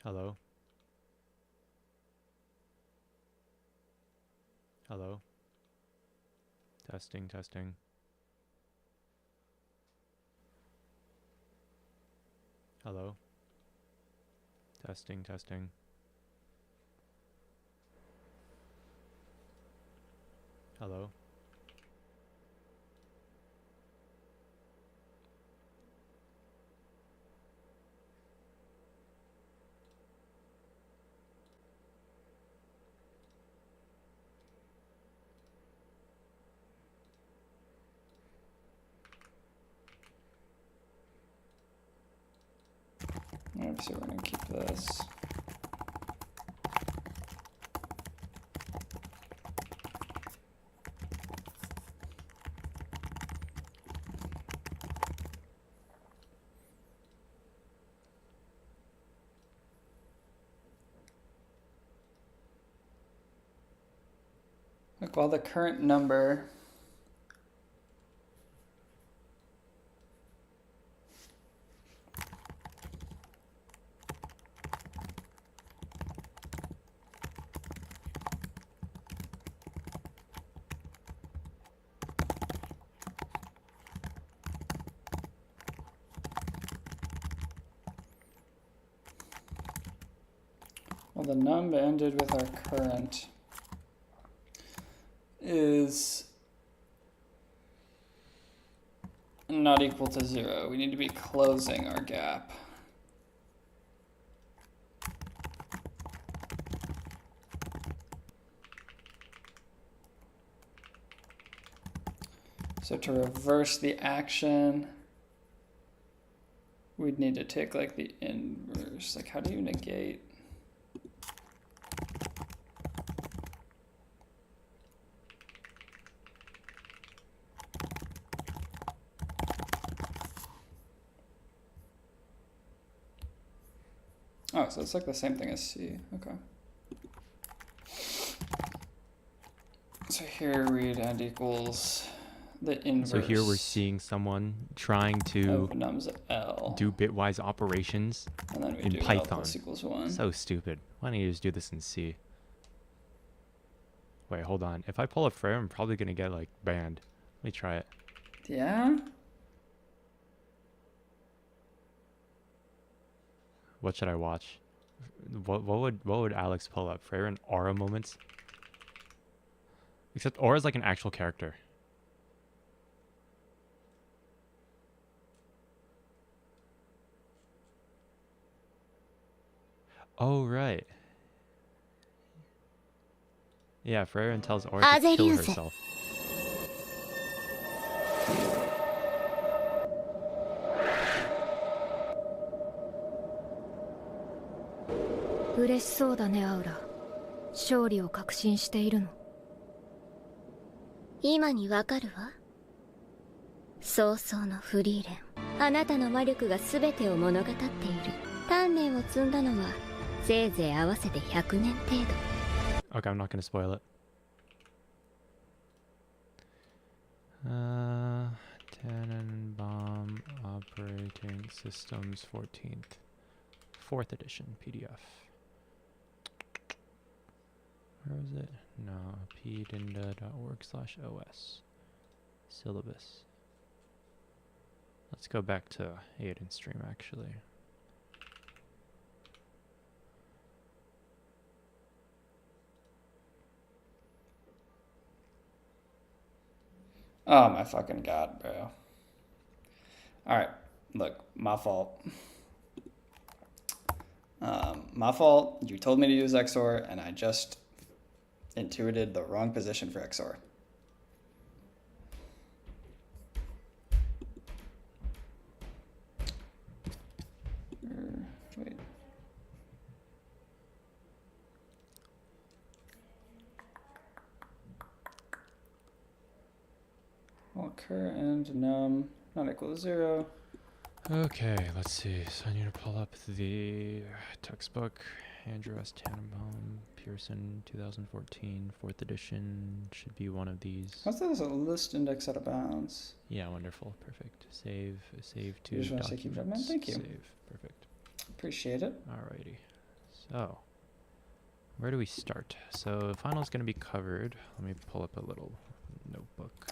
Hello? Hello? Testing, testing. Hello? Testing, testing. Hello? Obviously, we're gonna keep this. Look, while the current number the num ended with our current is not equal to 0. We need to be closing our gap. So to reverse the action, we'd need to take like the inverse. Like, how do you negate? Oh, so it's like the same thing as C. Okay. So here read and equals the inverse. So here we're seeing someone trying to nums L. do bitwise operations And then we in do Python. L plus equals 1. So stupid. Why don't you just do this in C? Wait, hold on. If I pull a Frere, I'm probably gonna get like banned. Let me try it. Yeah? What should I watch? What would Alex pull up? Frere and Aura moments? Except Aura's like an actual character. Oh right. Yeah, Freyren tells Aura to kill herself. 嬉しそうだね、アウラ。勝利を確信しているの。今にわかるわ。早々のフリーレン。あなたの魔力が全てを物語っている。鍛錬を積んだのはせいぜい合わせて100年程度。Okay, I'm not gonna spoil it. Tannenbaum Operating Systems 14th. 4th edition PDF. Where is it? No, pdinda.org/os. Syllabus. Let's go back to Aiden stream actually. Oh my fucking god, bro. Alright, look, my fault. My fault. You told me to use XOR, and I just intuited the wrong position for XOR. Wait. Well, current num not equal to 0. Okay, let's see. So I need to pull up the textbook. Andrew S. Tannenbaum, Pearson, 2014, 4th edition. Should be one of these. How's that as a list index out of bounds? Yeah, wonderful. Perfect. Save to You just want to say keep documents. Thank you. Save. Perfect. Appreciate it. Alrighty. So, where do we start? So, final's going to be covered. Let me pull up a little notebook.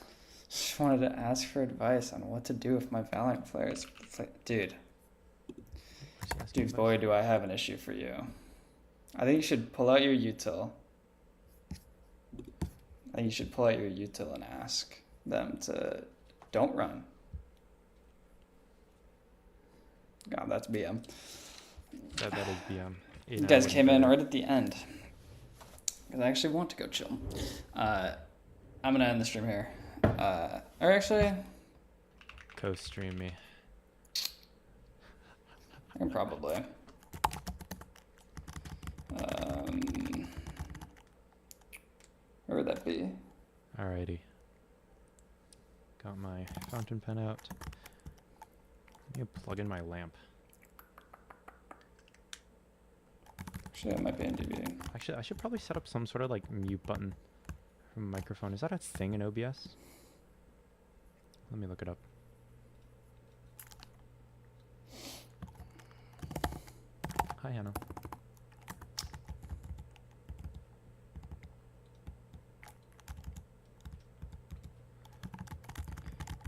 Just wanted to ask for advice on what to do if my Valorant players play. Dude, Where's he asking dude, about? boy, do I have an issue for you. I think you should pull out your util. I think you should pull out your util and ask them to don't run. God, that's BM. That is BM. You guys came in right at the end. Because I actually want to go chill. I'm going to end the stream here. Or actually, Co-stream me. I can probably. Where would that be? Alrighty. Got my fountain pen out. Let me plug in my lamp. Actually, that might be in DVD. Actually, I should probably set up some sort of like mute button from a microphone. Is that a thing in OBS? Let me look it up. Hi, Hannah.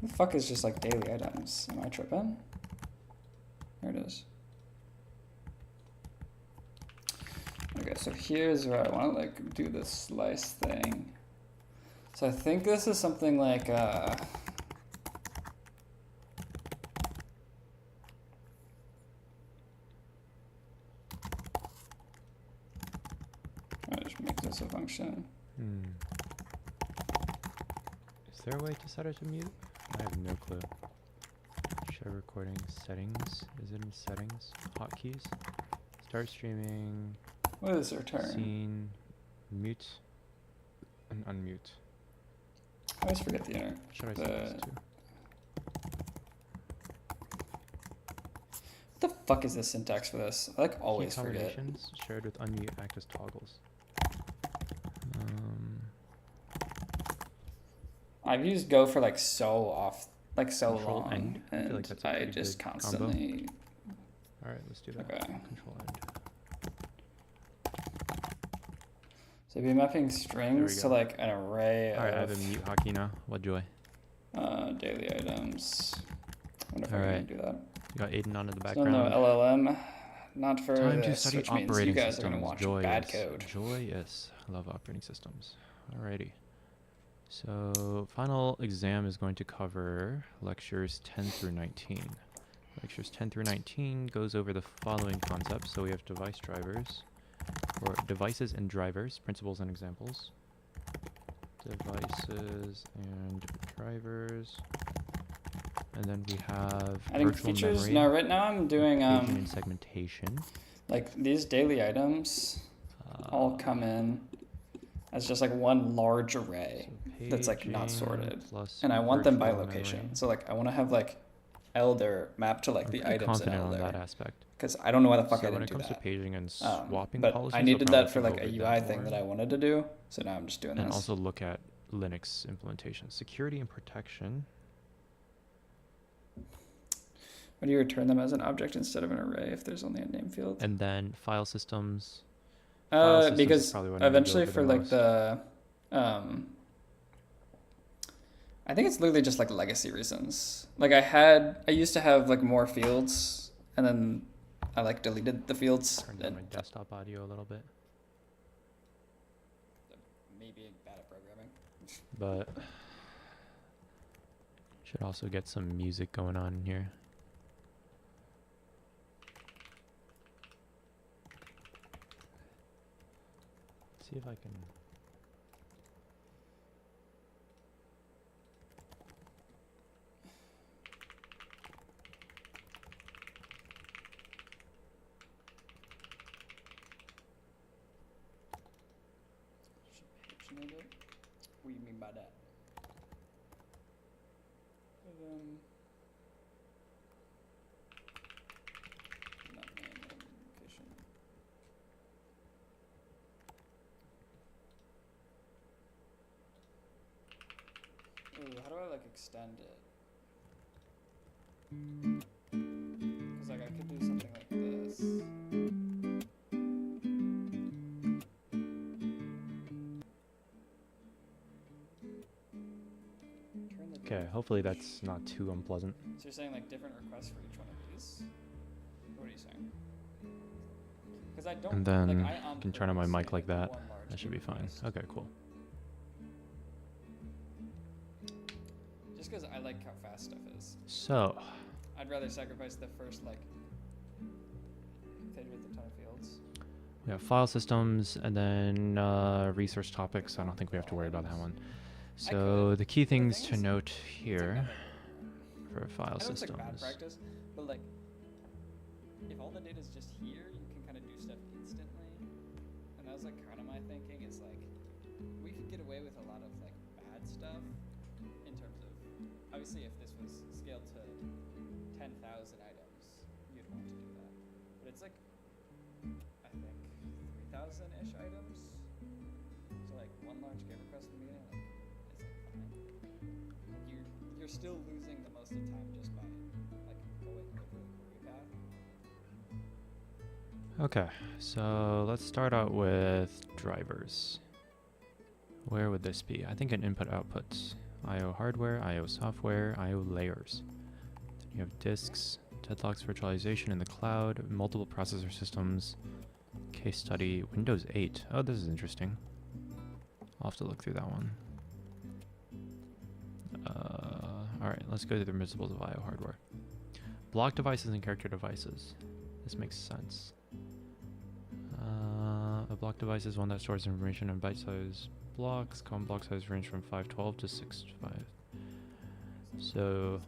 The fuck is just like daily items? Am I tripping? There it is. Okay, so here's where I want to like do the slice thing. So I think this is something like I just make this a function. Is there a way to set it to mute? I have no clue. Share recording settings. Is it in settings? Hotkeys. Start streaming. What is return? Scene. Mute. And unmute. I always forget the inner. Should I set this to? What the fuck is the syntax for this? I like always Key forget. combinations shared with unmute act as toggles. I've used Go for like so Control long, N. I feel and like that's a I pretty just good combo. constantly. All right, let's do that. Okay. Control N. So be mapping strings to go. like an array All right, I have a of mute hotkey now. What joy. daily items. I wonder if All I can right. do that. You got Aiden on in the Still no background. LLM. Not for Time to this, study which means you operating guys are systems. gonna watch Joyous. bad code. Joyous. I love operating systems. Alrighty. So, final exam is going to cover lectures 10 through 19. Lectures 10 through 19 goes over the following concepts. So we have device drivers, or devices and drivers, principles and examples. Devices and drivers. And then we have Adding virtual features. memory, Now, right now I'm doing paging and segmentation. like these daily items all come in as just like one large array. So that's like not paging sorted, plus and I want them by virtual location. memory. So like I want to have like Elder mapped to like I'm the pretty items in confident on that Elder, aspect. because I don't know why the fuck So I when didn't it do comes to that. paging and swapping But policies, I I'll needed probably that for like a go over UI that thing more. that I wanted to do. So now I'm just doing And this. also look at Linux implementation, security and protection. Why do you return them as an object instead of an array if there's only a name field? And then file systems. File systems is Because probably what I need to go eventually over for the like most. the I think it's literally just like legacy reasons. Like I used to have like more fields, and then I like deleted the fields. Turn down my desktop audio a little bit. Maybe bad at programming. But should also get some music going on in here. See if I can. What do you mean by that? Not name, location. Ooh, how do I like extend it? Because like I could do something like this. Okay, hopefully that's not too unpleasant. So you're saying like different requests for each one of these? What are you saying? Because I don't. And then like, I can turn on my mic like that. That should be fine. Request. Okay, cool. Just because I like how fast stuff is. So, I'd rather sacrifice the first like page with a ton of fields. we have file systems and then resource topics. I don't think we have to worry about that one. So the key things to note here for file I know it's like bad systems. practice, but like if all the data is just here, you can kind of do stuff instantly. And that was like kind of my thinking. It's like we could get away with a lot of like bad stuff in terms of obviously if this was scaled to 10,000 items, you'd want to do that. But it's like I think 3,000-ish items. So like one large GET request in the beginning, like it's like fine. You're still losing the most of the time just by like going the query path. Okay, so let's start out with drivers. Where would this be? I think in input outputs. I/O hardware, I/O software, I/O layers. Then you have disks, deadlocks virtualization in the cloud, multiple processor systems, case study, Windows 8. Oh, this is interesting. I'll have to look through that one. Alright, let's go through the principles of I/O hardware. Block devices and character devices. This makes sense. A block device is one that stores information in byte-sized blocks. Common block size range from 512 to 65. So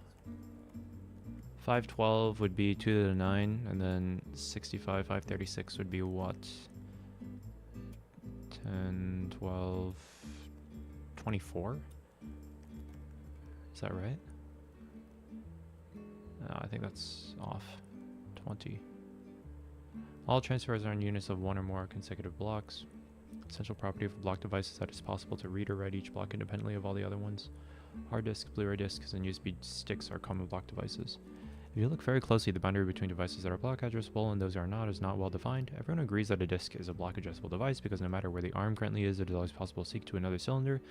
512 would be 2 to the 9, and then 65, 536 would be what? 10, 12, 24? Is that right? No, I think that's off. 20. All transfers are in units of one or more consecutive blocks. Essential property of a block device is that it's possible to read or write each block independently of all the other ones. Hard disk, Blu-ray discs, and USB sticks are common block devices. If you look very closely, the boundary between devices that are block addressable and those that are not is not well defined. Everyone agrees that a disk is a block addressable device because no matter where the arm currently is, it is always possible to seek to another cylinder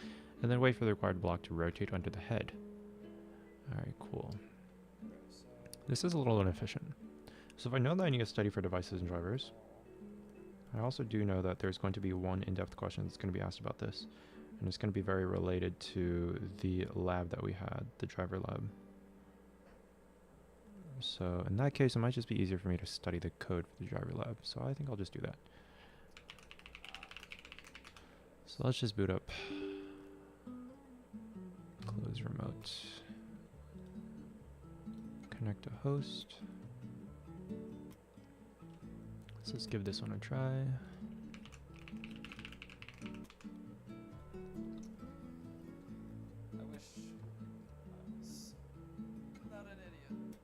and then wait for the required block to rotate under the head. Alright, cool. This is a little inefficient. So if I know that I need to study for devices and drivers, I also do know that there's going to be one in-depth question that's going to be asked about this, and it's going to be very related to the lab that we had, the driver lab. So in that case, it might just be easier for me to study the code for the driver lab, so I think I'll just do that. So let's just boot up. Close remote. Connect to host. Let's just give this one a try. I wish I was not an idiot.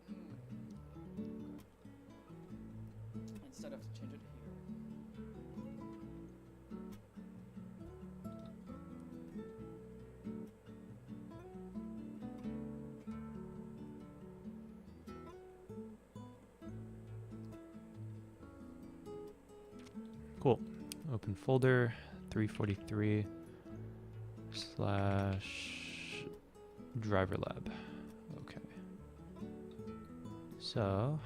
Instead I have to change it here. Cool. Open folder 343 slash driver lab. Okay. So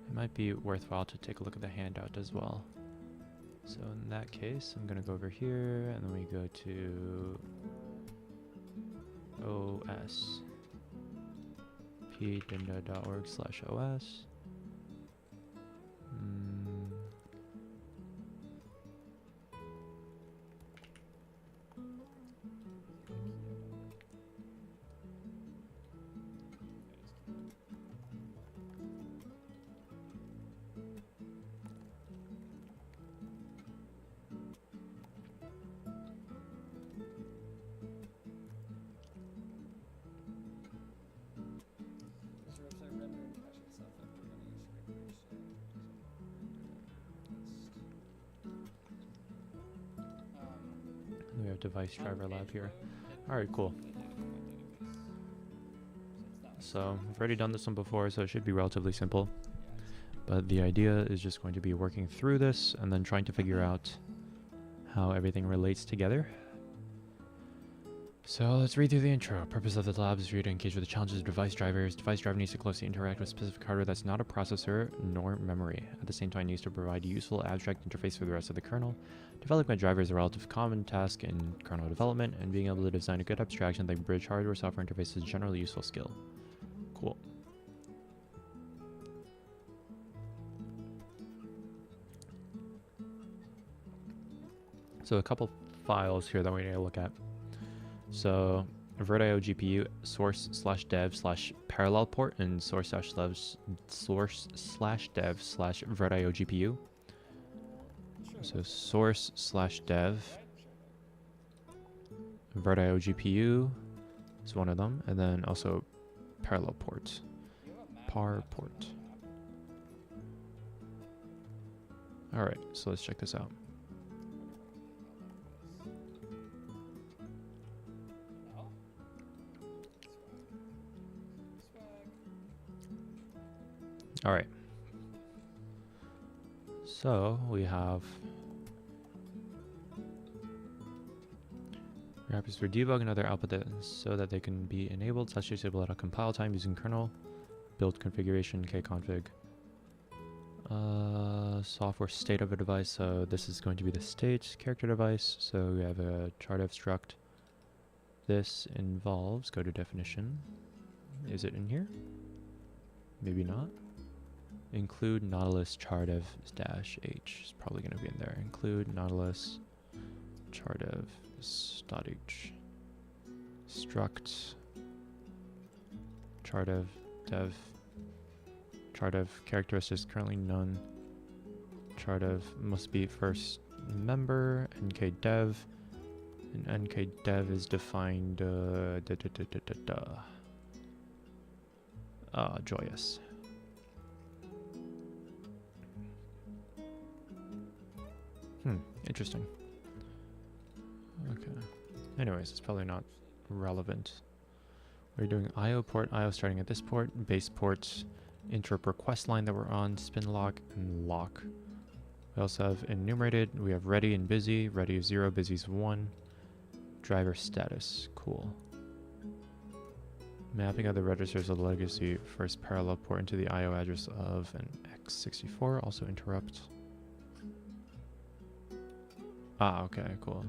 it might be worthwhile to take a look at the handout as well. So in that case, I'm gonna go over here and then we go to OS pdinda.org/OS. Does your website render and cache itself after running a scraper We have device driver lab here. Alright, cool. So I've already done this one before, so it should be relatively simple. But the idea is just going to be working through this and then trying to figure out how everything relates together. So let's read through the intro. Purpose of the lab is for you to engage with the challenges of device drivers. Device driver needs to closely interact with specific hardware that's not a processor nor memory. At the same time, it needs to provide useful abstract interface for the rest of the kernel. Developing a driver is a relative common task in kernel development, and being able to design a good abstraction that can bridge hardware-software interface is a generally useful skill. Cool. So a couple files here that we need to look at. So VirtIO GPU source/dev/parallel port and source/dev/VirtIO GPU. So source/dev VirtIO GPU is one of them, and then also parallel port, par port. All right, so let's check this out. All right. So we have wrappers for debug and other output so that they can be enabled, such disable at compile time using kernel, build configuration, kconfig. Software state of a device. So this is going to be the state character device. So we have a char dev struct. This involves, go to definition. Is it in here? Maybe not. Include Nautilus chardev -h is probably going to be in there. Include Nautilus chardev .h struct chardev dev chardev characteristics currently none. Chardev must be first member nkdev, and nkdev is defined joyous. Interesting. Okay. Anyways, it's probably not relevant. We're doing IO port, IO starting at this port, base port, interrupt request line that we're on, spin lock, and lock. We also have enumerated, we have ready and busy. Ready is 0, busy is 1. Driver status, cool. Mapping of the registers of the legacy first parallel port into the IO address of an x64, also interrupt. Ah, okay, cool.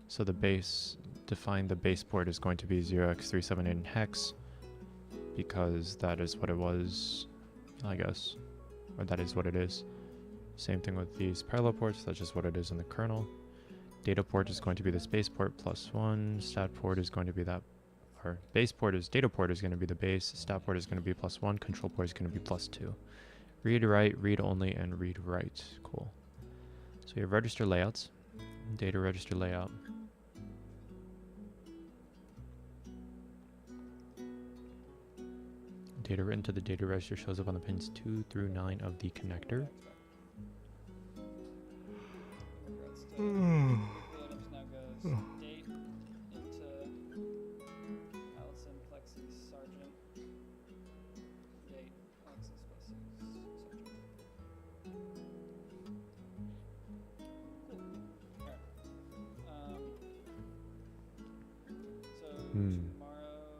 So the base, define the base port is going to be 0x378 in hex, because that is what it was, I guess. Or that is what it is. Same thing with these parallel ports, that's just what it is in the kernel. Data port is going to be this base port +1, stat port is going to be that, or base port is, data port is going to be the base, stat port is going to be +1, control port is going to be +2. Read, write, read only, and read, write. Cool. So we have register layouts, data register layout. Data written to the data register shows up on the pins 2 through 9 of the connector. Now goes date into Allison Plexi Sergeant. Date Alexis Plexi Sergeant. Cool. Alright. So tomorrow,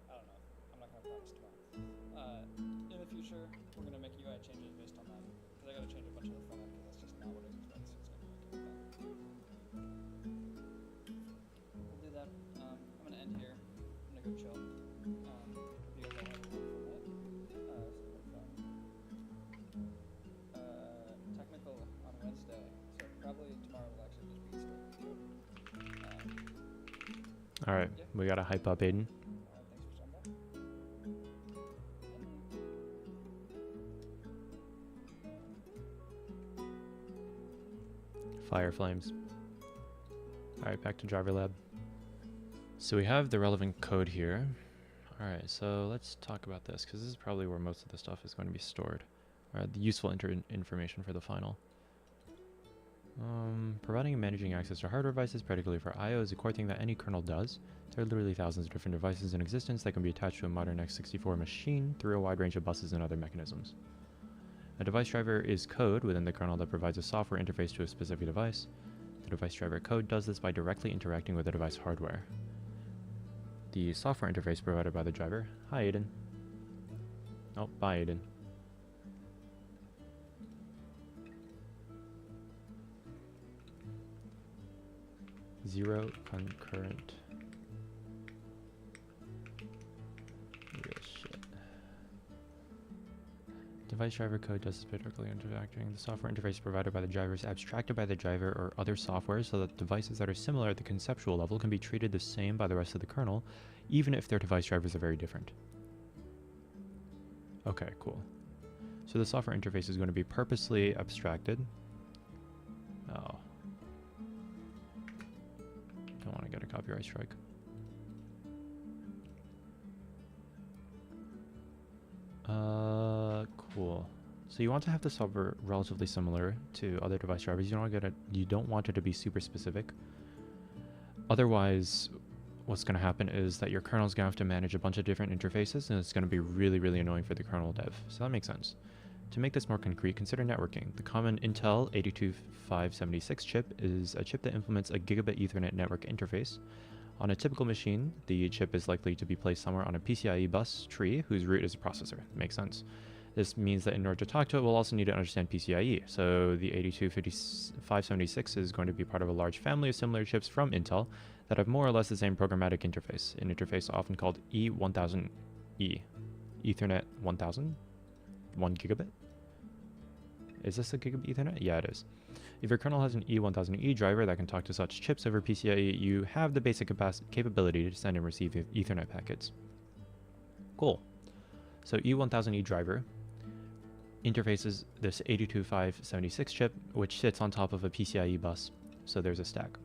I don't know. I'm not gonna promise tomorrow. In the future, we're gonna make UI changes based on that. Because I gotta change a bunch of the front end because that's just not what it expects. We'll do that. I'm gonna end here. I'm gonna go chill. You guys all have a wonderful night. Technical on Wednesday, so probably tomorrow will actually just be straight. All right, yeah. we gotta hype up Aiden. Thanks for stopping by. Fire flames. All right, back to driver lab. So we have the relevant code here. All right, so let's talk about this because this is probably where most of the stuff is going to be stored. All right, the useful information for the final. Providing and managing access to hardware devices, particularly for I/O, is a core thing that any kernel does. There are literally thousands of different devices in existence that can be attached to a modern x64 machine through a wide range of buses and other mechanisms. A device driver is code within the kernel that provides a software interface to a specific device. The device driver code does this by directly interacting with the device hardware. The software interface provided by the driver. Hi, Aiden. Oh, bye, Aiden. Zero concurrent. Real shit. Device driver code does this by directly interacting. The software interface provided by the driver is abstracted by the driver or other software so that devices that are similar at the conceptual level can be treated the same by the rest of the kernel, even if their device drivers are very different. Okay, cool. So the software interface is going to be purposely abstracted. Oh. Don't want to get a copyright strike. Cool. So you want to have the software relatively similar to other device drivers. You don't want it to be super specific. Otherwise, what's going to happen is that your kernel is going to have to manage a bunch of different interfaces, and it's going to be really, really annoying for the kernel dev. So that makes sense. To make this more concrete, consider networking. The common Intel 82576 chip is a chip that implements a gigabit Ethernet network interface. On a typical machine, the chip is likely to be placed somewhere on a PCIe bus tree whose root is a processor. Makes sense. This means that in order to talk to it, we'll also need to understand PCIe. So the 82576 is going to be part of a large family of similar chips from Intel that have more or less the same programmatic interface, an interface often called E1000E. Ethernet 1000? 1 gigabit? Is this a gigabit Ethernet? Yeah, it is. If your kernel has an E1000E driver that can talk to such chips over PCIe, you have the basic capability to send and receive Ethernet packets. Cool. So E1000E driver interfaces this 82576 chip, which sits on top of a PCIe bus, so there's a stack.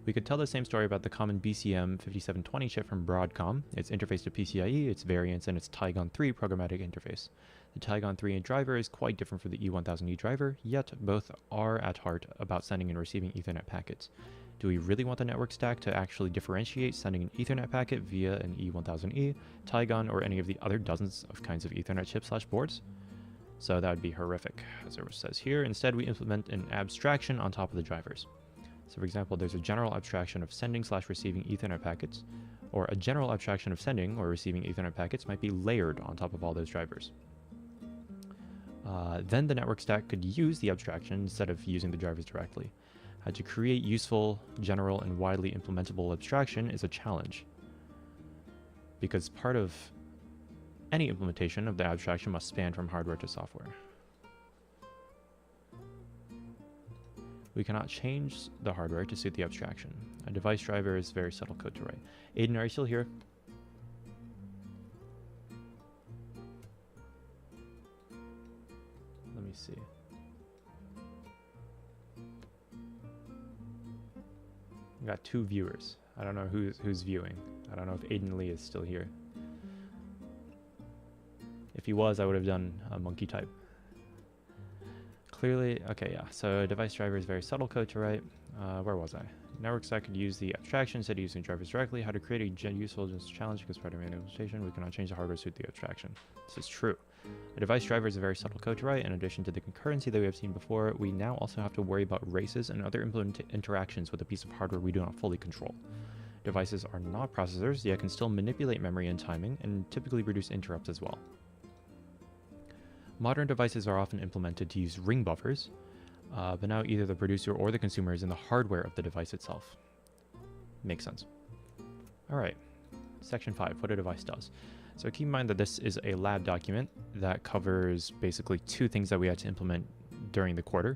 We could tell the same story about the common BCM 5720 chip from Broadcom, its interface to PCIe, its variants, and its Tigon 3 programmatic interface. The Tigon 3 driver is quite different from the E1000E driver, yet both are at heart about sending and receiving Ethernet packets. Do we really want the network stack to actually differentiate sending an Ethernet packet via an E1000E, Tigon, or any of the other dozens of kinds of Ethernet chips/boards? So that would be horrific, as it says here. Instead, we implement an abstraction on top of the drivers. So for example, there's a general abstraction of sending/receiving Ethernet packets, or a general abstraction of sending or receiving Ethernet packets might be layered on top of all those drivers. Then the network stack could use the abstraction instead of using the drivers directly. To create useful, general, and widely implementable abstraction is a challenge, because part of any implementation of the abstraction must span from hardware to software. We cannot change the hardware to suit the abstraction. A device driver is very subtle code to write. Aiden, are you still here? Let me see. We got 2 viewers. I don't know who's viewing. I don't know if Aiden Lee is still here. If he was, I would have done a monkey type. Clearly, okay, yeah. So device driver is very subtle code to write. Where was I? Network stack could use the abstraction instead of using drivers directly. How to create a useful challenge because part of manual implementation, we cannot change the hardware to suit the abstraction. This is true. A device driver is a very subtle code to write. In addition to the concurrency that we have seen before, we now also have to worry about races and other interactions with a piece of hardware we do not fully control. Devices are not processors, yet can still manipulate memory and timing, and typically reduce interrupts as well. Modern devices are often implemented to use ring buffers, but now either the producer or the consumer is in the hardware of the device itself. Makes sense. Alright, section 5, what a device does. So keep in mind that this is a lab document that covers basically 2 things that we had to implement during the quarter.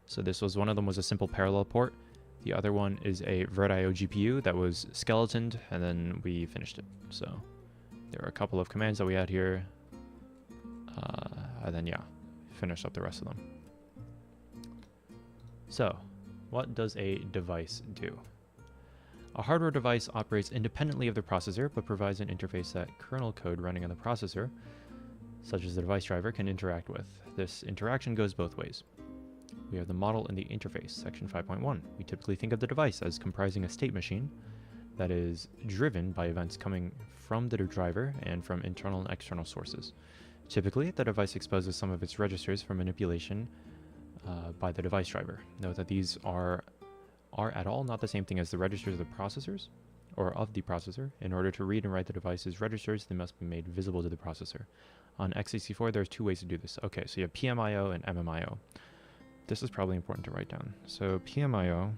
So one of them was a simple parallel port. The other one is a VirtIO GPU that was skeletoned, and then we finished it. So there are a couple of commands that we had here. And then, yeah, finish up the rest of them. So, what does a device do? A hardware device operates independently of the processor, but provides an interface that kernel code running on the processor, such as the device driver, can interact with. This interaction goes both ways. We have the model and the interface, section 5.1. We typically think of the device as comprising a state machine that is driven by events coming from the driver and from internal and external sources. Typically, the device exposes some of its registers for manipulation by the device driver. Note that these are are at all not the same thing as the registers of the processors or of the processor. In order to read and write the device's registers, they must be made visible to the processor. On x64, there's two ways to do this. Okay, so you have PMIO and MMIO. This is probably important to write down. So PMIO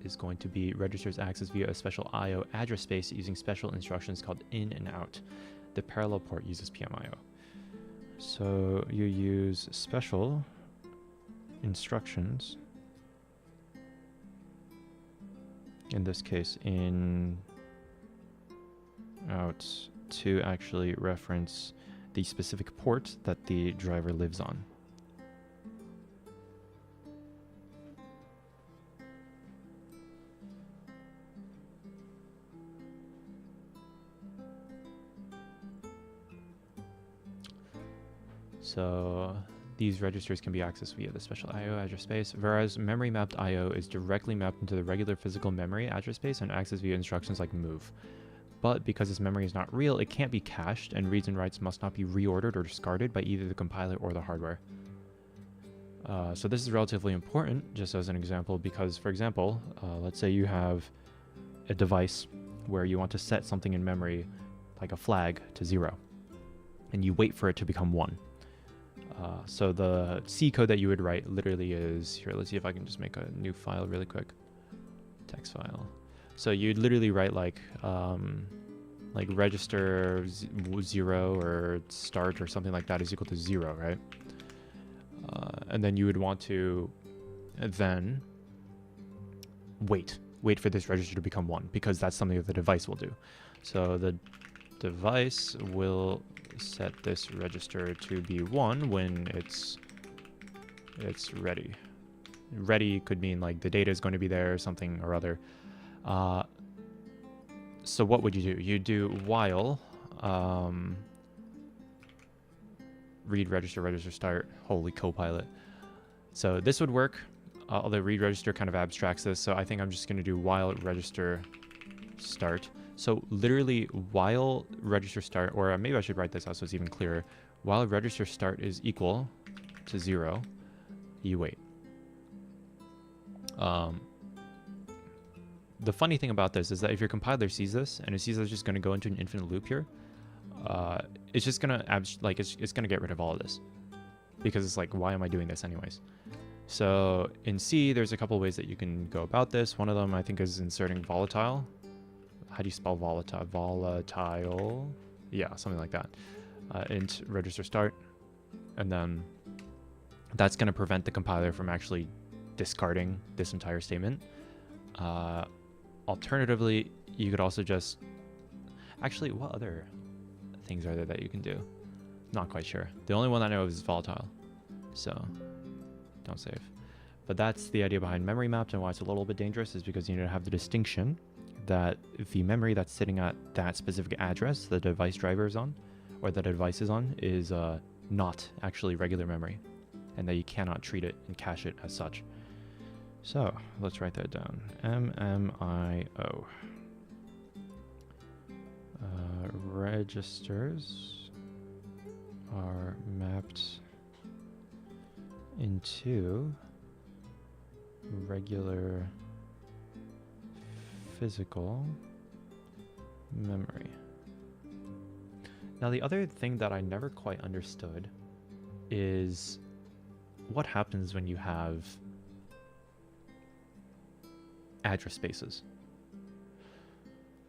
is going to be registers accessed via a special I/O address space using special instructions called in and out. The parallel port uses PMIO. So you use special instructions, in this case in out, to actually reference the specific port that the driver lives on. So these registers can be accessed via the special I/O address space, whereas memory mapped I/O is directly mapped into the regular physical memory address space and accessed via instructions like move. But because this memory is not real, it can't be cached, and reads and writes must not be reordered or discarded by either the compiler or the hardware. So this is relatively important, just as an example, because, for example, let's say you have a device where you want to set something in memory, like a flag, to 0, and you wait for it to become 1. So the C code that you would write literally is, here, let's see if I can just make a new file really quick. Text file. So you'd literally write like register 0 or start or something like that is equal to 0, right? And then you would want to then wait for this register to become 1, because that's something that the device will do. So the device will set this register to be 1 when it's ready. Ready could mean like the data is going to be there or something or other. So what would you do? You do while read register start. Holy Copilot. So this would work, although read register kind of abstracts this, so I think I'm just going to do while register start. So literally while register start, or maybe I should write this out so it's even clearer. While register start is equal to 0, you wait. The funny thing about this is that if your compiler sees this and it sees that it's just going to go into an infinite loop here, it's just going to it's going to get rid of all of this, because it's like, why am I doing this anyways? So in C, there's a couple ways that you can go about this. One of them I think is inserting volatile. How do you spell volatile? Volatile. Yeah, something like that. Int register start. And then that's going to prevent the compiler from actually discarding this entire statement. Alternatively, you could also just... Actually, what other things are there that you can do? Not quite sure. The only one I know of is volatile. So, don't save. But that's the idea behind memory mapped, and why it's a little bit dangerous is because you need to have the distinction that the memory that's sitting at that specific address the device driver is on, or that a device is on, is not actually regular memory, and that you cannot treat it and cache it as such. So let's write that down. MMIO. Registers are mapped into regular physical memory. Now, the other thing that I never quite understood is what happens when you have address spaces.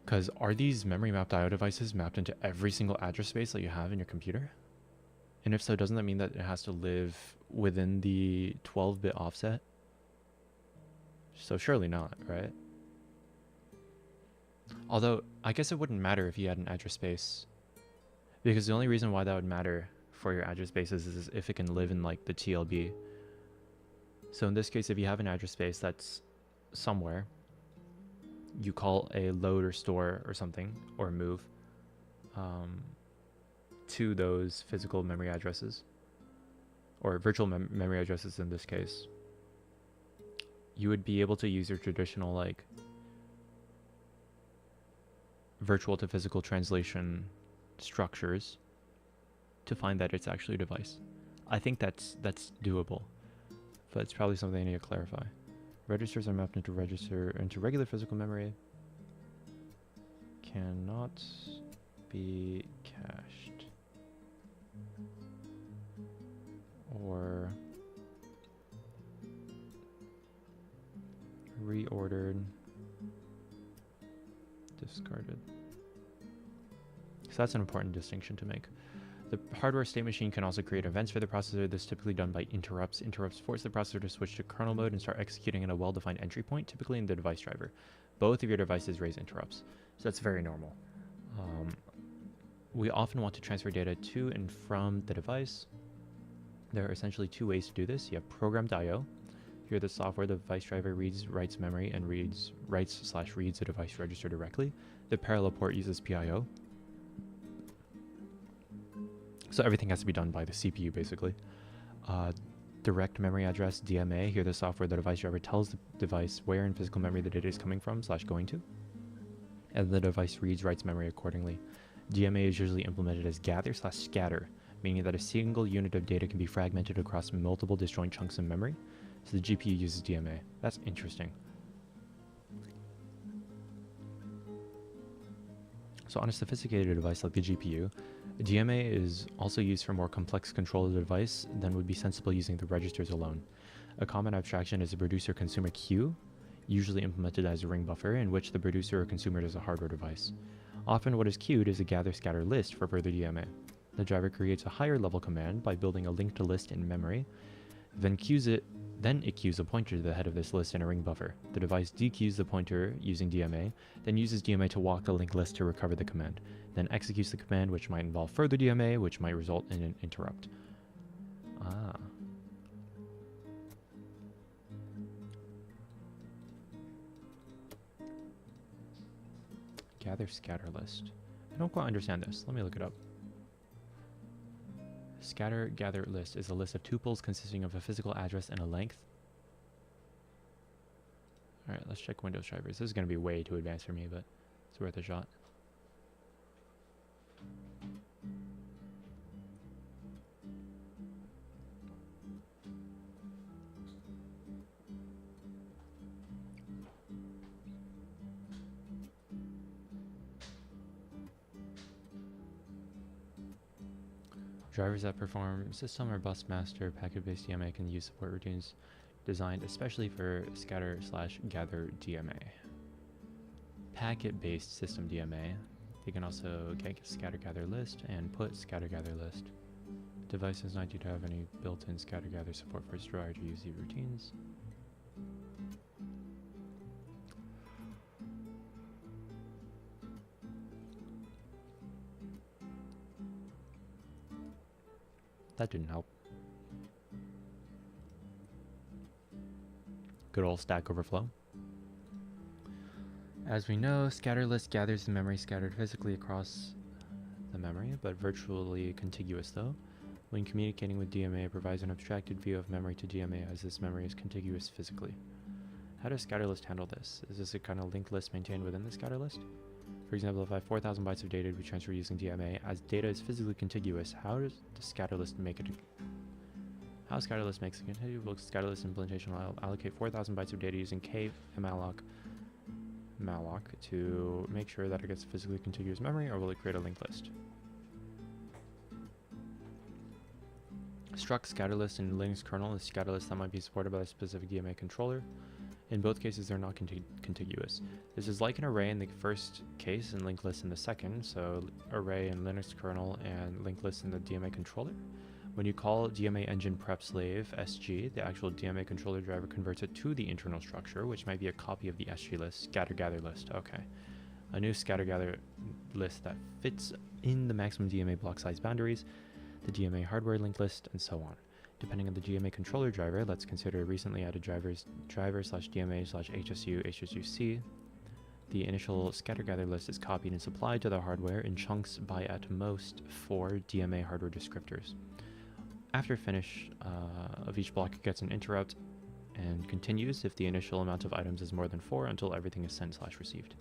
Because are these memory mapped I/O devices mapped into every single address space that you have in your computer? And if so, doesn't that mean that it has to live within the 12-bit offset? So surely not, right? Although, I guess it wouldn't matter if you had an address space, because the only reason why that would matter for your address spaces is if it can live in like the TLB. So in this case, if you have an address space that's somewhere, you call a load or store or something, or move to those physical memory addresses, or virtual memory addresses in this case, you would be able to use your traditional like virtual to physical translation structures to find that it's actually a device. I think that's doable. but it's probably something I need to clarify. Registers are mapped into regular physical memory. Cannot be cached or reordered, discarded. So that's an important distinction to make. The hardware state machine can also create events for the processor. This is typically done by interrupts. Interrupts force the processor to switch to kernel mode and start executing at a well-defined entry point, typically in the device driver. Both of your devices raise interrupts, so that's very normal. We often want to transfer data to and from the device. There are essentially two ways to do this. You have programmed I/O. Here, the software, the device driver reads, writes memory, and writes/reads the device register directly. The parallel port uses PIO. So everything has to be done by the CPU, basically. Direct memory address, DMA. Here, the software, the device driver tells the device where in physical memory the data is coming from / going to. And the device reads, writes memory accordingly. DMA is usually implemented as gather/scatter, meaning that a single unit of data can be fragmented across multiple disjoint chunks of memory. So the GPU uses DMA. That's interesting. So on a sophisticated device like the GPU, DMA is also used for more complex control of the device than would be sensible using the registers alone. A common abstraction is a producer-consumer queue, usually implemented as a ring buffer, in which the producer or consumer is a hardware device. Often what is queued is a gather-scatter list for further DMA. The driver creates a higher level command by building a linked list in memory, then it queues a pointer to the head of this list in a ring buffer. The device dequeues the pointer using DMA, then uses DMA to walk the linked list to recover the command, then executes the command, which might involve further DMA, which might result in an interrupt. Gather scatter list. I don't quite understand this. Let me look it up. Scatter gather list is a list of tuples consisting of a physical address and a length. Alright, let's check Windows drivers. This is going to be way too advanced for me, but it's worth a shot. Drivers that perform system or bus master packet-based DMA can use support routines designed especially for scatter/gather DMA. Packet-based system DMA. They can also get scatter-gather list and put scatter-gather list. Devices not due to have any built-in scatter-gather support for its driver to use these routines. That didn't help. Good old Stack Overflow. As we know, scatter list gathers the memory scattered physically across the memory, but virtually contiguous though. When communicating with DMA, it provides an abstracted view of memory to DMA as this memory is contiguous physically. How does scatter list handle this? Is this a kind of linked list maintained within the scatter list? For example, if I have 4,000 bytes of data to be transferred using DMA, as data is physically contiguous, how does the scatter list make it? How scatter list makes a contiguous scatter list implementation will allocate 4,000 bytes of data using kmalloc to make sure that it gets physically contiguous memory, or will it create a linked list? Struct scatter list in Linux kernel is scatter list that might be supported by a specific DMA controller. In both cases, they're not contiguous. This is like an array in the first case and linked list in the second, so array in Linux kernel and linked list in the DMA controller. When you call DMA engine prep slave SG, the actual DMA controller driver converts it to the internal structure, which might be a copy of the SG list, scatter gather list. Okay. A new scatter gather list that fits in the maximum DMA block size boundaries, the DMA hardware linked list, and so on. Depending on the DMA controller driver, let's consider recently added driver/DMA/HSU/HSUC. The initial scatter gather list is copied and supplied to the hardware in chunks by at most 4 DMA hardware descriptors. After finish of each block, it gets an interrupt and continues if the initial amount of items is more than 4 until everything is sent/received.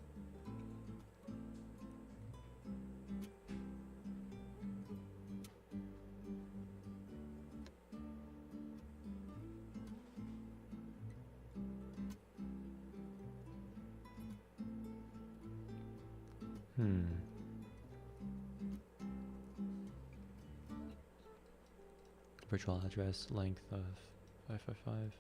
Virtual address length of 555.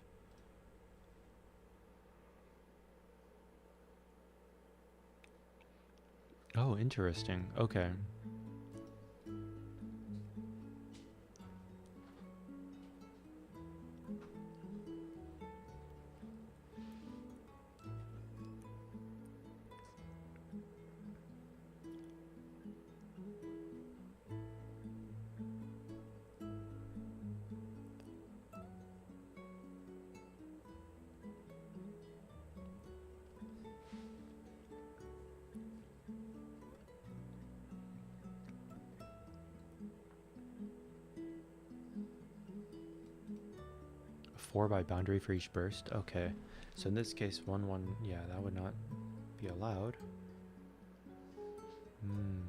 Oh, interesting. Okay. Four by boundary for each burst. Okay, so in this case, one, yeah, that would not be allowed. In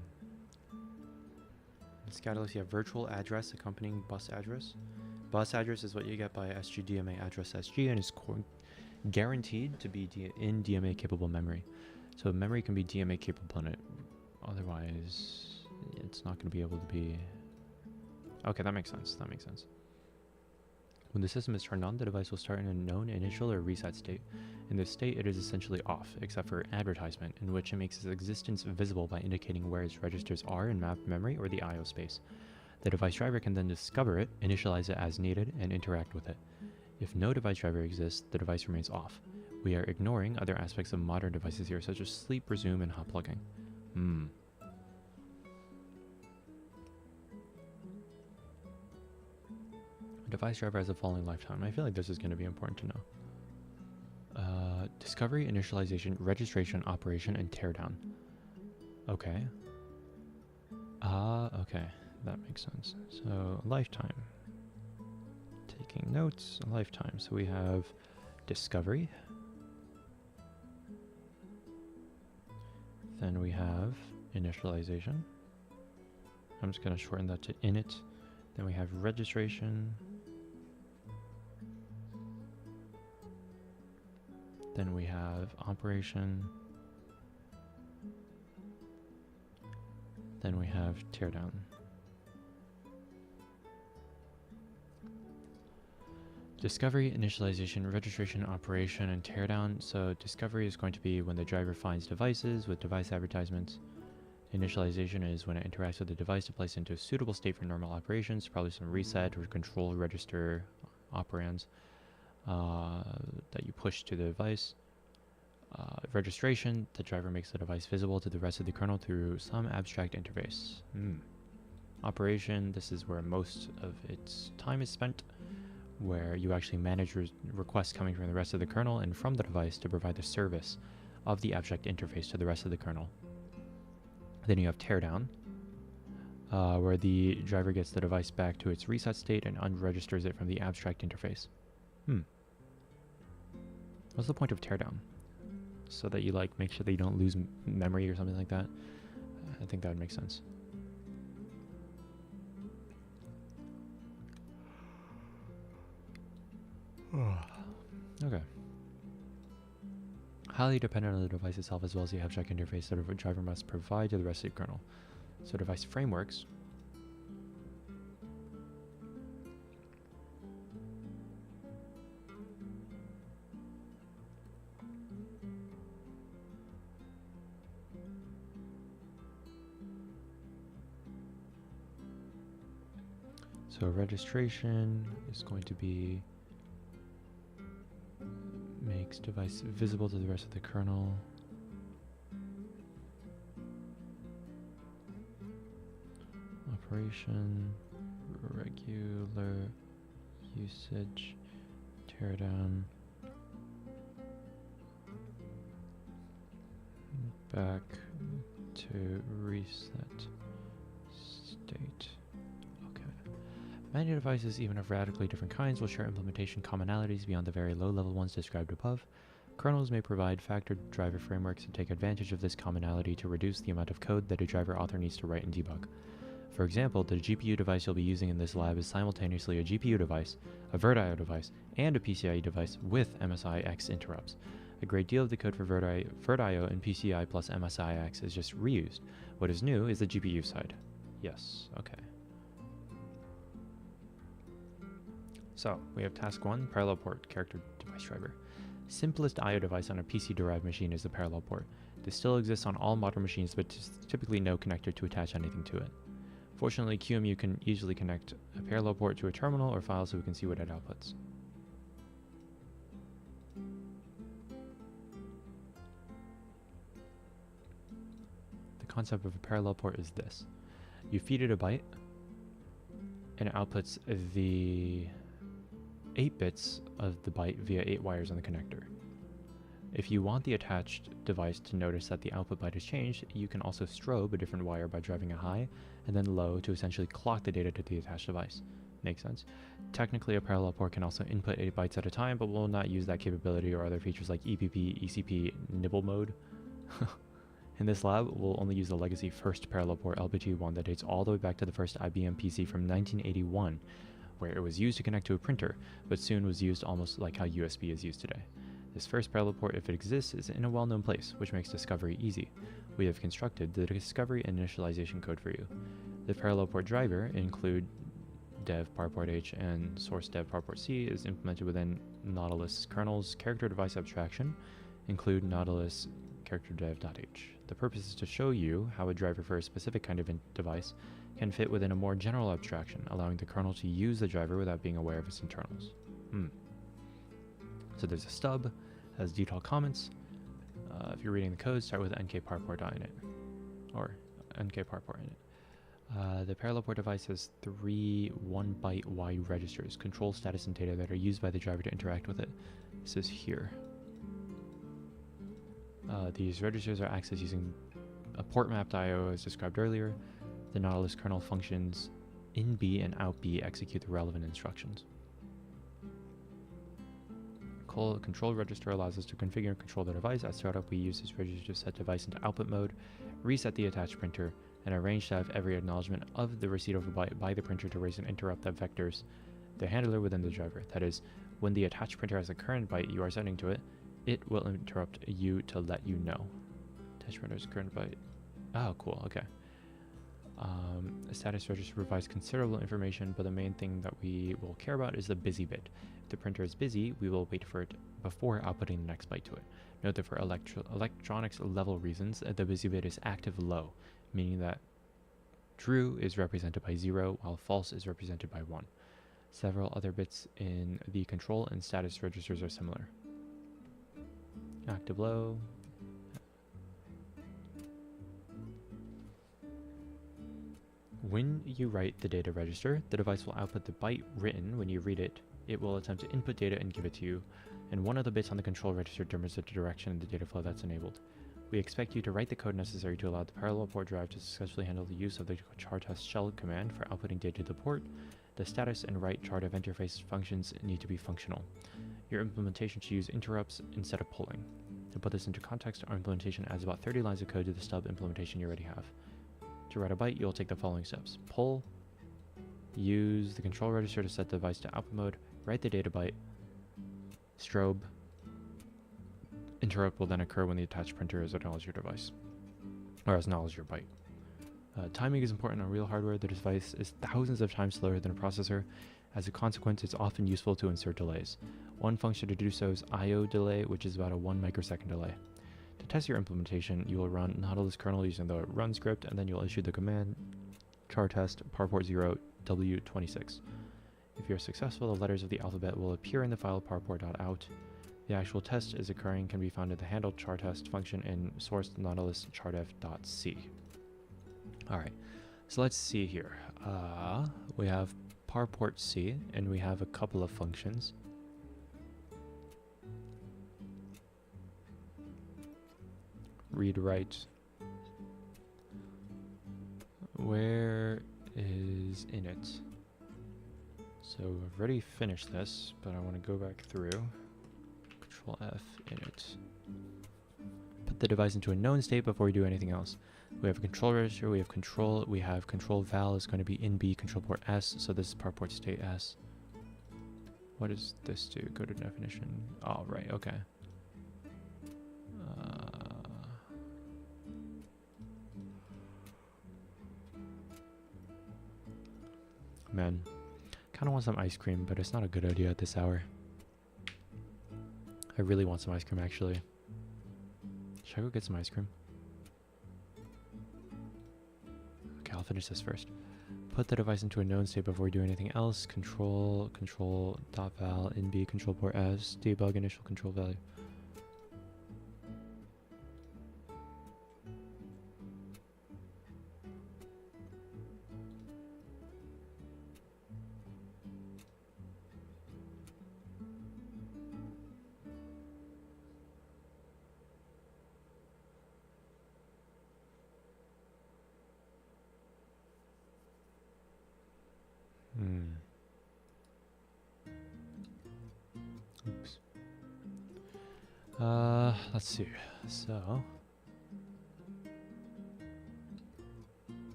Scatterless, you have virtual address accompanying bus address. Bus address is what you get by SGDMA address SG and is guaranteed to be in DMA capable memory. So memory can be DMA capable in it. Otherwise, it's not going to be able to be. Okay, that makes sense. That makes sense. When the system is turned on, the device will start in a known initial or reset state. In this state, it is essentially off, except for advertisement, in which it makes its existence visible by indicating where its registers are in mapped memory or the I/O space. The device driver can then discover it, initialize it as needed, and interact with it. If no device driver exists, the device remains off. We are ignoring other aspects of modern devices here, such as sleep, resume, and hot plugging. Device driver has a following lifetime. I feel like this is going to be important to know. Discovery, initialization, registration, operation, and teardown. Okay. Okay. That makes sense. So, lifetime. Taking notes, lifetime. So we have discovery. Then we have initialization. I'm just going to shorten that to init. Then we have registration. Then we have operation. Then we have teardown. Discovery, initialization, registration, operation, and teardown. So discovery is going to be when the driver finds devices with device advertisements. Initialization is when it interacts with the device to place it into a suitable state for normal operations, probably some reset or control register operands that you push to the device. Registration, the driver makes the device visible to the rest of the kernel through some abstract interface. Operation, this is where most of its time is spent, where you actually manage requests coming from the rest of the kernel and from the device to provide the service of the abstract interface to the rest of the kernel. Then you have teardown, where the driver gets the device back to its reset state and unregisters it from the abstract interface. What's the point of teardown? So that you like make sure that you don't lose memory or something like that? I think that would make sense. Okay. Highly dependent on the device itself as well as the abstract interface that a driver must provide to the rest of the kernel. So device frameworks. So registration is going to be makes device visible to the rest of the kernel. Operation, regular usage, teardown, back to reset state. Many devices, even of radically different kinds, will share implementation commonalities beyond the very low-level ones described above. Kernels may provide factored driver frameworks and take advantage of this commonality to reduce the amount of code that a driver author needs to write and debug. For example, the GPU device you'll be using in this lab is simultaneously a GPU device, a VirtIO device, and a PCIe device with MSI-X interrupts. A great deal of the code for VirtIO and PCI plus MSI-X is just reused. What is new is the GPU side. Yes, okay. So we have task 1, parallel port, character device driver. Simplest I/O device on a PC-derived machine is the parallel port. This still exists on all modern machines, but typically no connector to attach anything to it. Fortunately, QEMU can easily connect a parallel port to a terminal or file so we can see what it outputs. The concept of a parallel port is this. You feed it a byte, and it outputs the 8 bits of the byte via 8 wires on the connector. If you want the attached device to notice that the output byte has changed, you can also strobe a different wire by driving a high and then low to essentially clock the data to the attached device. Makes sense? Technically, a parallel port can also input 8 bytes at a time, but will not use that capability or other features like EPP, ECP, nibble mode. In this lab, we'll only use the legacy first parallel port LPT1 that dates all the way back to the first IBM PC from 1981, where it was used to connect to a printer, but soon was used almost like how USB is used today. This first parallel port, if it exists, is in a well-known place, which makes discovery easy. We have constructed the discovery initialization code for you. The parallel port driver, include dev parport H and source dev parport C, is implemented within Nautilus kernel's character device abstraction, include Nautilus character dev.h. The purpose is to show you how a driver for a specific kind of device can fit within a more general abstraction, allowing the kernel to use the driver without being aware of its internals. So there's a stub, has detailed comments. If you're reading the code, start with nkparport.init, or nkparport init. The parallel port device has 3 1-byte wide registers, control status and data that are used by the driver to interact with it. This is here. These registers are accessed using a port mapped I/O as described earlier. The Nautilus kernel functions inB and outB execute the relevant instructions. Control register allows us to configure and control the device. At startup, we use this register to set device into output mode, reset the attached printer, and arrange to have every acknowledgement of the receipt of a byte by the printer to raise and interrupt that vectors the handler within the driver. That is, when the attached printer has a current byte you are sending to it, it will interrupt you to let you know. Attached printer's current byte. Oh, cool. Okay. A status register provides considerable information, but the main thing that we will care about is the busy bit. If the printer is busy, we will wait for it before outputting the next byte to it. Note that for electronics level reasons, the busy bit is active low, meaning that true is represented by 0, while false is represented by 1. Several other bits in the control and status registers are similar. Active low. When you write the data register, the device will output the byte written. When you read it, it will attempt to input data and give it to you, and one of the bits on the control register determines the direction of the data flow that's enabled. We expect you to write the code necessary to allow the parallel port drive to successfully handle the use of the chartest shell command for outputting data to the port. The status and write chart of interface functions need to be functional. Your implementation should use interrupts instead of polling. To put this into context, our implementation adds about 30 lines of code to the stub implementation you already have. To write a byte, you'll take the following steps. Poll, use the control register to set the device to output mode, write the data byte, strobe. Interrupt will then occur when the attached printer has acknowledged your device, or has acknowledged your byte. Timing is important on real hardware. The device is thousands of times slower than a processor. As a consequence, it's often useful to insert delays. One function to do so is I/O delay, which is about a 1 microsecond delay. To test your implementation, you will run Nautilus kernel using the run script, and then you'll issue the command chartest parport 0 w26. If you're successful, the letters of the alphabet will appear in the file parport.out. The actual test is occurring can be found in the handle chartest function in source Nautilus chartef.c. Alright, so let's see here. We have parport C, and we have a couple of functions. Read write. Where is init? So I've already finished this, but I want to go back through. Control F, init. Put the device into a known state before we do anything else. We have a control register, we have control val is going to be inB control port S, so this is parport state S. What does this do? Go to definition. Oh, right, okay. Man, Kind of want some ice cream, but it's not a good idea at this hour. I really want some ice cream, actually. Should I go get some ice cream? Okay, I'll finish this first. Put the device into a known state before we do anything else. Control dot val nb control port s debug initial control value. Oops. Let's see. So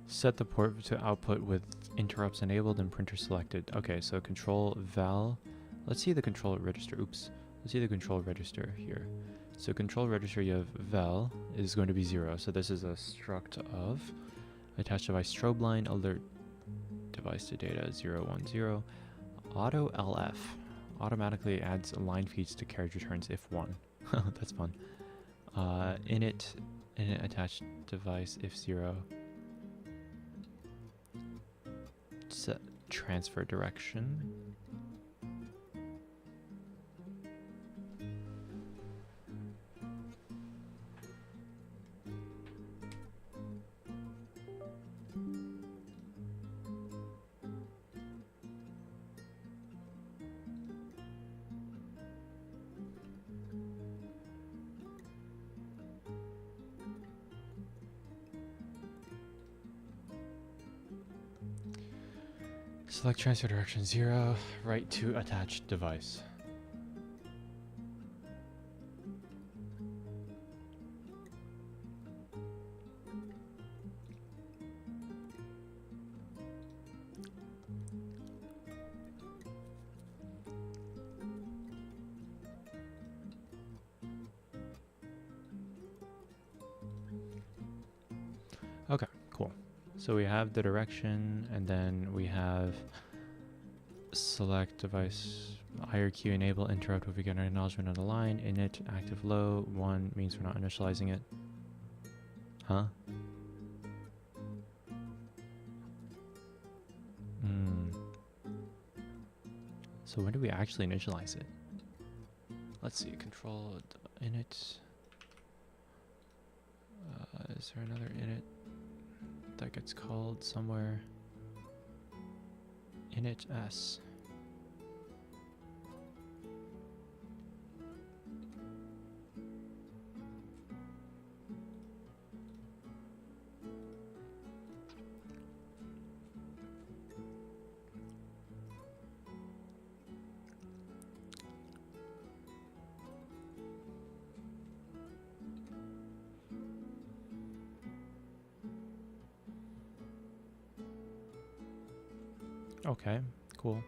set the port to output with interrupts enabled and printer selected. Okay, so control val. Let's see the control register. Oops. Let's see the control register here. So control register, you have val is going to be 0. So this is a struct of attached device strobe line alert device to data 010. Auto LF automatically adds line feeds to carriage returns if 1. That's fun. Init attached device if 0. Set transfer direction. Select transfer direction 0, write to attached device. Okay, cool. So we have the direction, and then we have select device IRQ enable interrupt if we get an acknowledgement on the line. Init active low 1 means we're not initializing it. Huh? So when do we actually initialize it? Let's see. Control init. Is there another init that gets called somewhere? Init s. Okay, cool.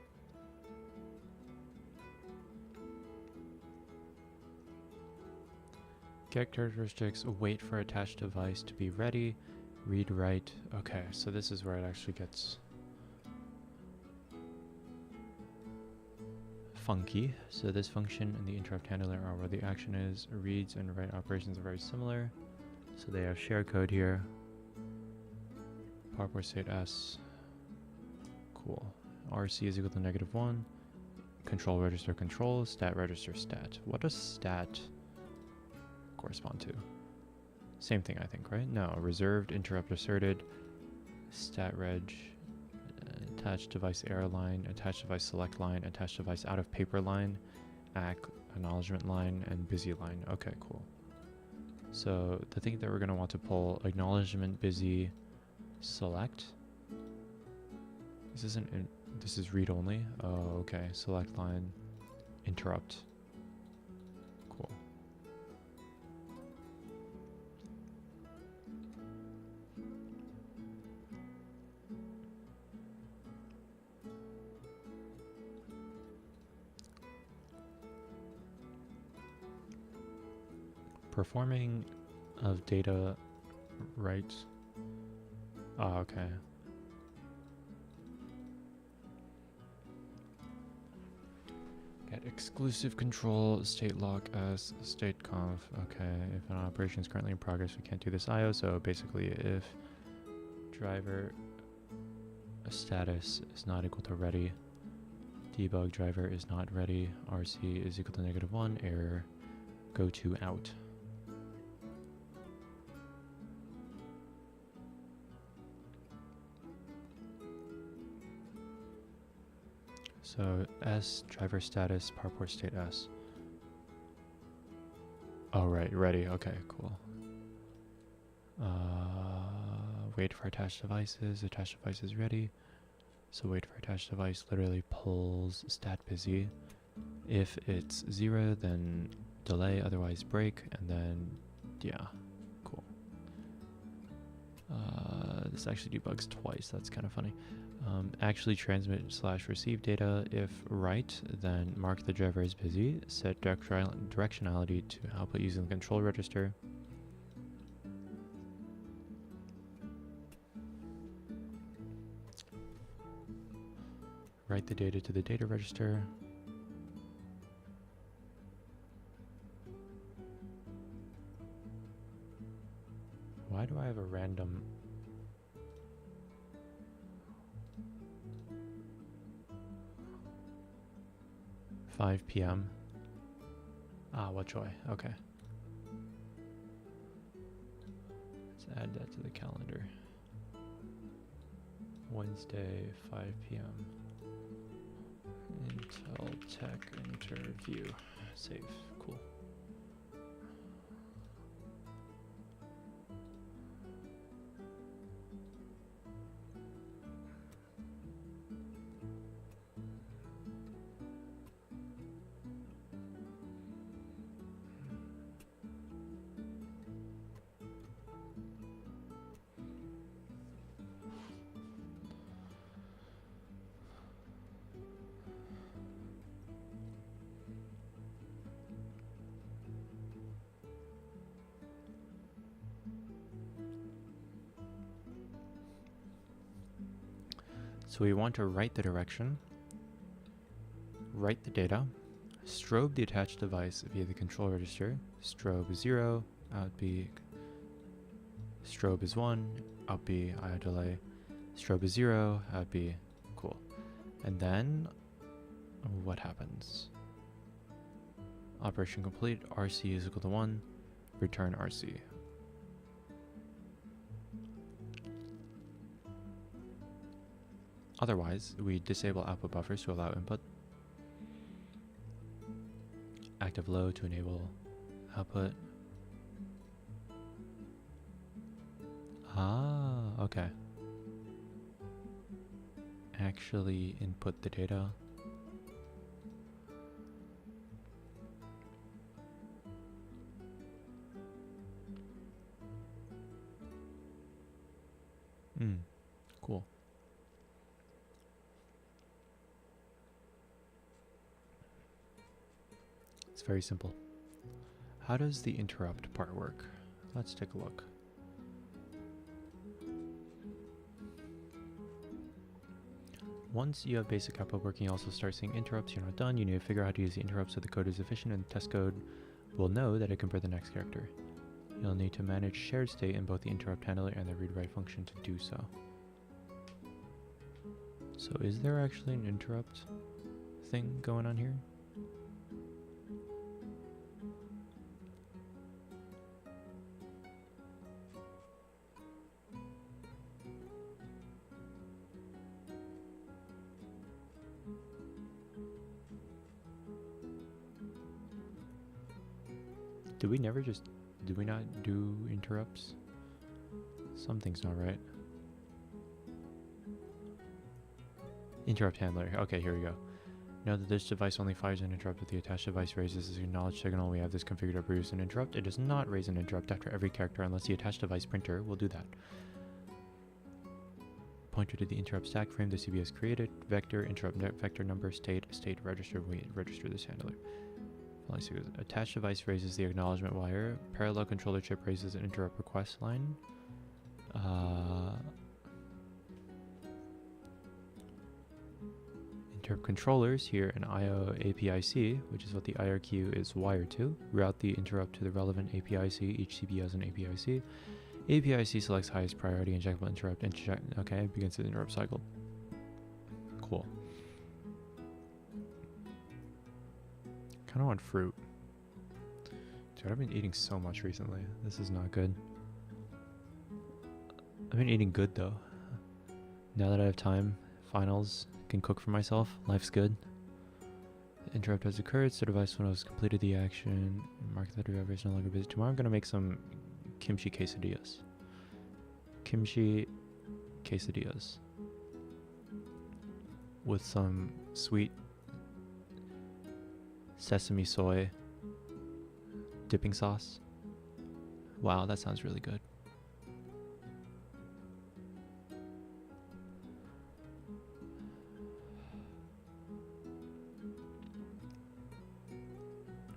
Get characteristics, wait for attached device to be ready, read write. Okay, so this is where it actually gets funky. So this function and the interrupt handler are where the action is. Reads and write operations are very similar. So they have share code here. Powerport state S. Cool. RC is equal to -1. Control register control. Stat register stat. What does stat correspond to? Same thing, I think, right? No. Reserved, interrupt asserted. Stat reg. Attached device error line. Attached device select line. Attached device out of paper line. Acknowledgement line. And busy line. Okay, cool. So the thing that we're going to want to pull, acknowledgement busy select. This is read only. Oh, okay. Select line, interrupt. Cool. Performing of data writes. Oh, okay. Get exclusive control, state lock as state conf. Okay, if an operation is currently in progress, we can't do this IO. So basically, if driver status is not equal to ready, debug driver is not ready, RC is equal to -1, error, go to out. So S, driver status, power port state S. Oh, right, ready. Okay, cool. Wait for attached devices. Attached device is ready. So wait for attached device literally pulls stat busy. If it's 0, then delay, otherwise break, and then, yeah, cool. This actually debugs twice. That's kind of funny. Actually transmit/receive data. If right, then mark the driver as busy. Set directionality to output using the control register. Write the data to the data register. Why do I have a random... 5 p.m. Ah, what joy. Okay. Let's add that to the calendar. Wednesday, 5 p.m. Intel Tech interview. Save. Cool. So we want to write the direction, write the data, strobe the attached device via the control register. Strobe is 0, out B. Strobe is 1, out B, IO delay. Strobe is 0, out B. Cool. And then what happens? Operation complete, RC is equal to 1, return RC. Otherwise, we disable output buffers to allow input. Active low to enable output. Ah, okay. Actually input the data. Cool. It's very simple. How does the interrupt part work? Let's take a look. Once you have basic output working, you also start seeing interrupts. You're not done. You need to figure out how to use the interrupts so the code is efficient, and test code will know that it can print the next character. You'll need to manage shared state in both the interrupt handler and the read-write function to do so. So is there actually an interrupt thing going on here? Do we not do interrupts? Something's not right. Interrupt handler. Okay, here we go. Note that this device only fires an interrupt if the attached device raises an acknowledged signal. We have this configured to produce an interrupt. It does not raise an interrupt after every character unless the attached device printer will do that. Pointer to the interrupt stack frame the CBS created. Vector, interrupt vector number, state register. We register this handler. Attached device raises the acknowledgement wire. Parallel controller chip raises an interrupt request line. Interrupt controllers here an IO APIC, which is what the IRQ is wired to. Route the interrupt to the relevant APIC. Each CPU has an APIC. APIC selects highest priority injectable interrupt. Okay, begins the interrupt cycle. Cool. Kind of want fruit. Dude, I've been eating so much recently. This is not good. I've been eating good though. Now that I have time, finals, can cook for myself. Life's good. The interrupt has occurred, so device window has completed the action. Mark that driver is no longer busy. Tomorrow I'm gonna make some kimchi quesadillas. Kimchi quesadillas. With some sweet sesame soy dipping sauce. Wow, that sounds really good.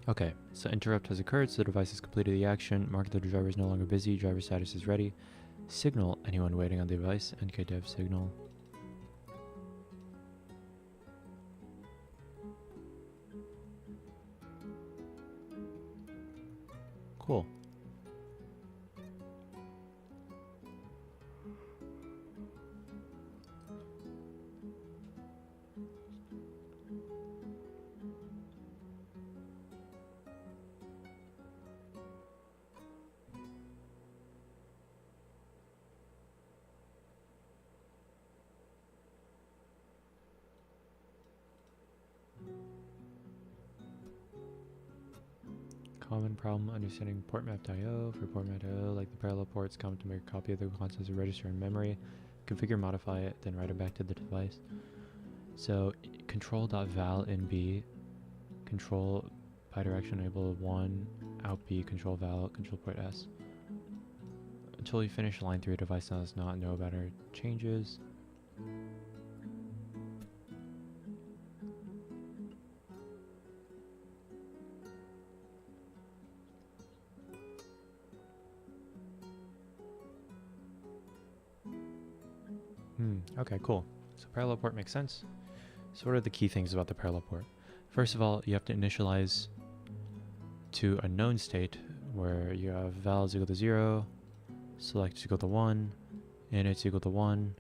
Okay, so interrupt has occurred, so the device has completed the action. Mark that the driver is no longer busy. Driver status is ready. Signal anyone waiting on the device. NKDev signal. Cool. Common problem understanding port map.io. For port map.io, like the parallel ports, come to make a copy of the contents of register in memory, configure, modify it, then write it back to the device. So control.val in B, control bidirectional enable 1, out B, control val, control port S. Until you finish line 3, device does not know about our changes. Okay, cool. So parallel port makes sense. So what are the key things about the parallel port? First of all, you have to initialize to a known state where you have val is equal to 0, select is equal to 1, init is equal to 1,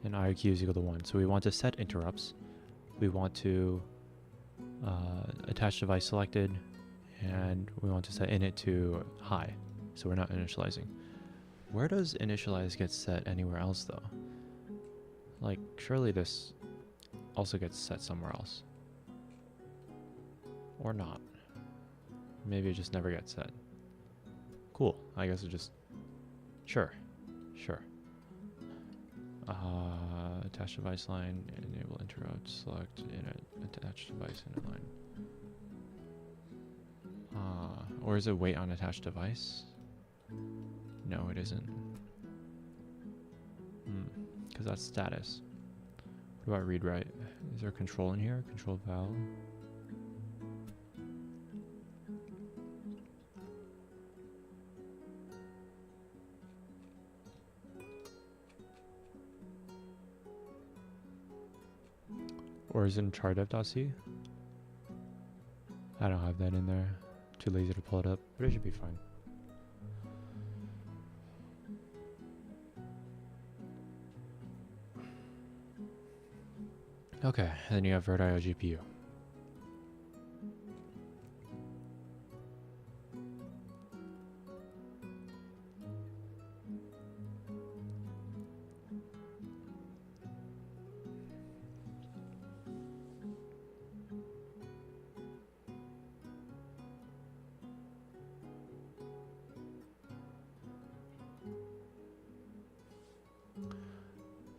and IRQ is equal to 1. So we want to set interrupts. We want to attach device selected, and we want to set init to high. So we're not initializing. Where does initialize get set anywhere else though? Like, surely this also gets set somewhere else. Or not. Maybe it just never gets set. Cool. I guess it just... Sure. Sure. Attach device line, enable interrupt, select init, attach device init line. Or is it wait on attached device? No, it isn't. Because that's status. What about read write? Is there a control in here? Control val. Or is it in chardev.c? I don't have that in there. Too lazy to pull it up, but it should be fine. Okay, and then you have VirtIO GPU.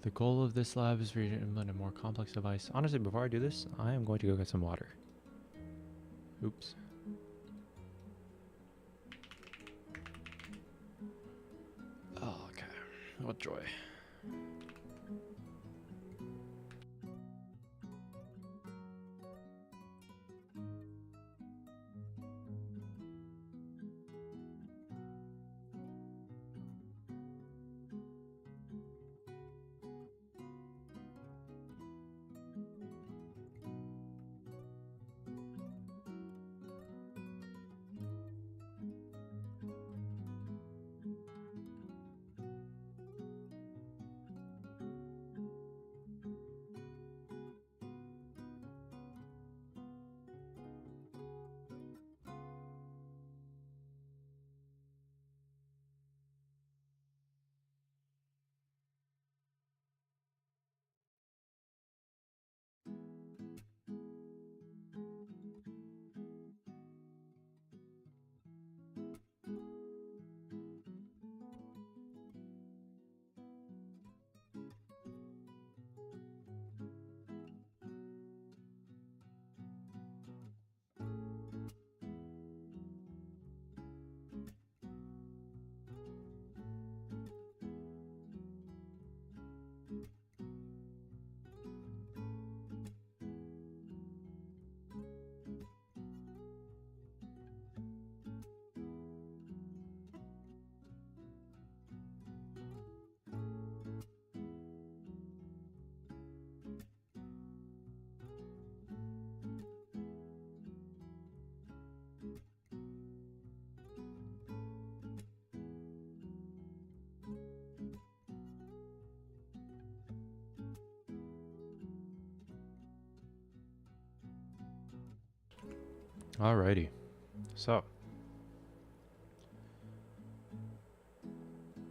The goal of this lab is to implement a more complex device. Honestly, before I do this, I am going to go get some water. Oops. Oh, okay. What joy. Alrighty. So,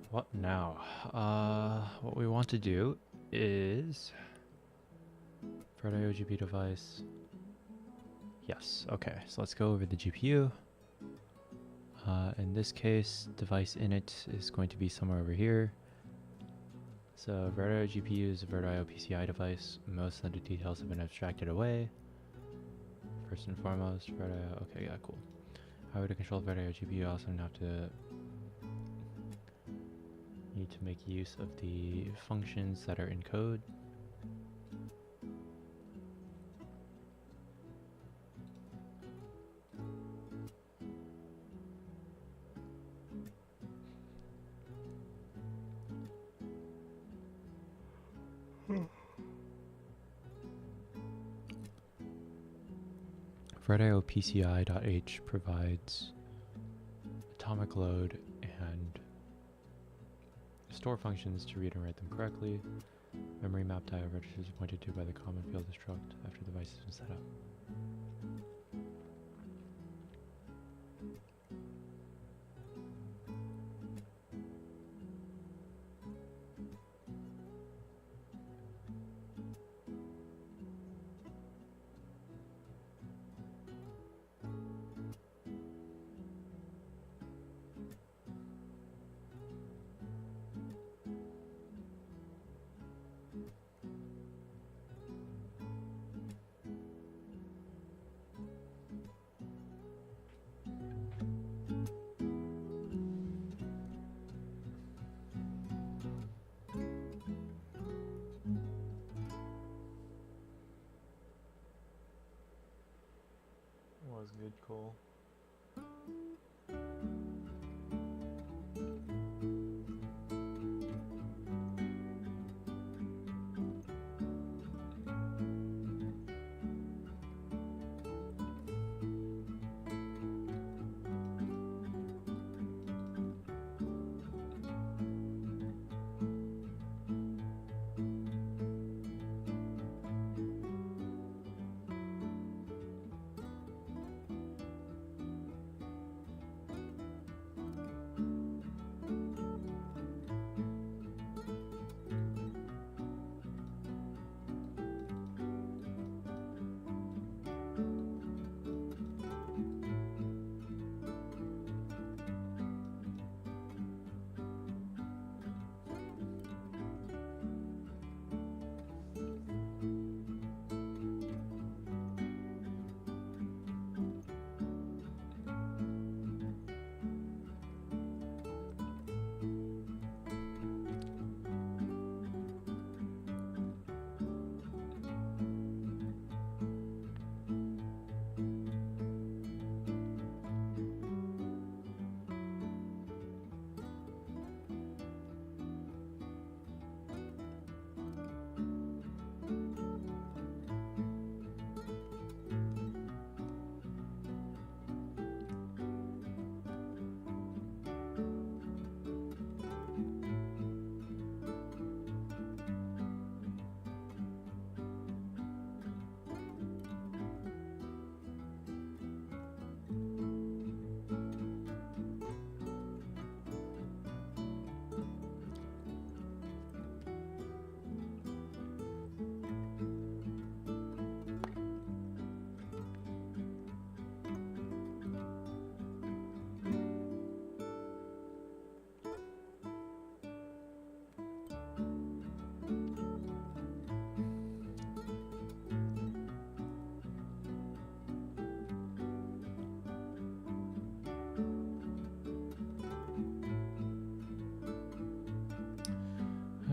what now? What we want to do is Fred IO device. Yes. Okay. So let's go over the GPU. In this case, device init is going to be somewhere over here. So VirtIO GPU is a VirtIO PCI device. Most of the details have been abstracted away. First and foremost, VirtIO. Okay, yeah, cool. How to control VirtIO GPU? Also need to make use of the functions that are in code. VirtIO PCI.h provides atomic load and store functions to read and write them correctly. Memory map IO registers are pointed to by the common field destruct after the device has been set up. Was good, Cole.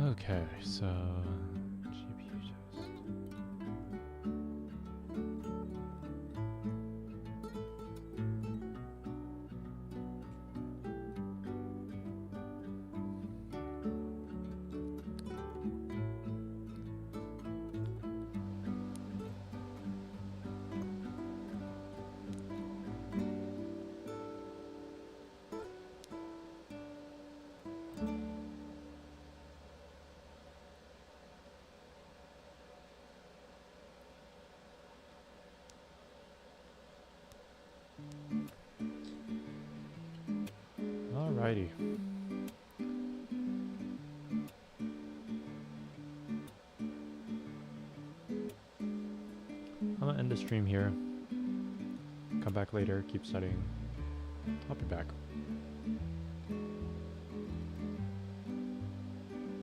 Okay, so GPU test. Alrighty. I'm gonna end the stream here. Come back later, keep studying. I'll be back.